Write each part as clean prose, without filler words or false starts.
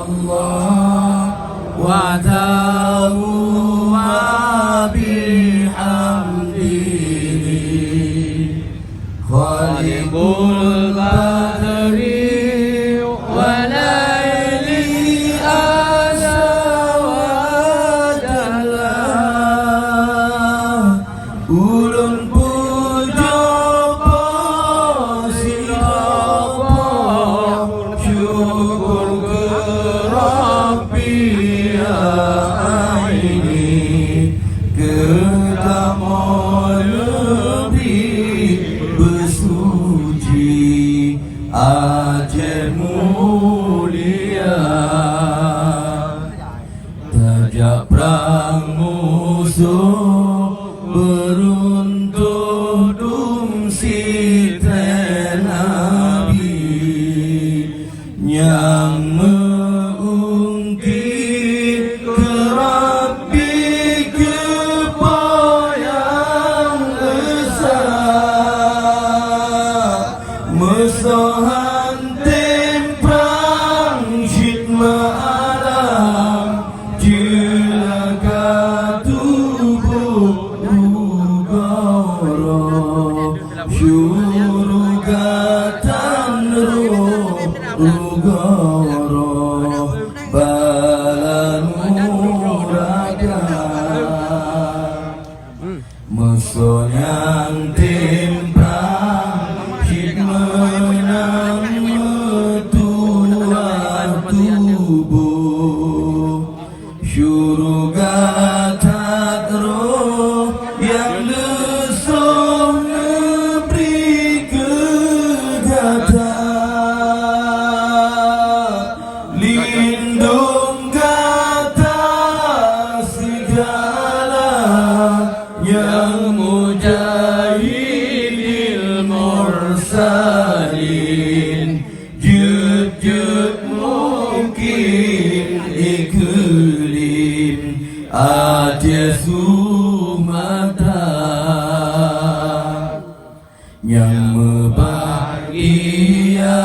Subhanallah wa ta'ala bihamdihi khaliqul badri wa laili asa wa jalla ulun puja syukur ke Rabbi aini kita mau lebih bersuci Aceh mulia tajak perang musuh beruntuh dumsi Nabi yang mengungkit ke Rabbi kepoyang besar musuhan temprang syitma alam jelaka tubuh ugara syurugatan ugara balanuraga musuh yang temprang menang metua tubuh syurugat roh yang lesuh neberi kegata lindung kata segala yang mujahidil mursalin jujud mungkin iklim Aceh Sumatera yang membahagia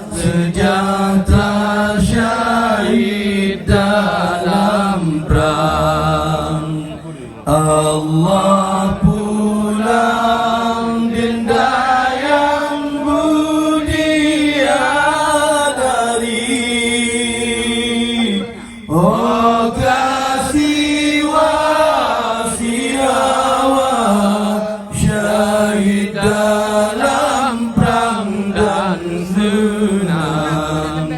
sejahtera syahid dalam perang Allah pulang denda yang budia dari oh kasih wasiawa syahid dalam perang dan senang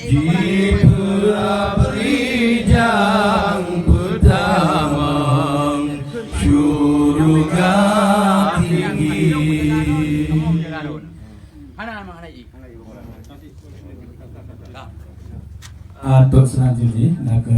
di perijang pertama syurga tinggi. Atuk selanjutnya nak ke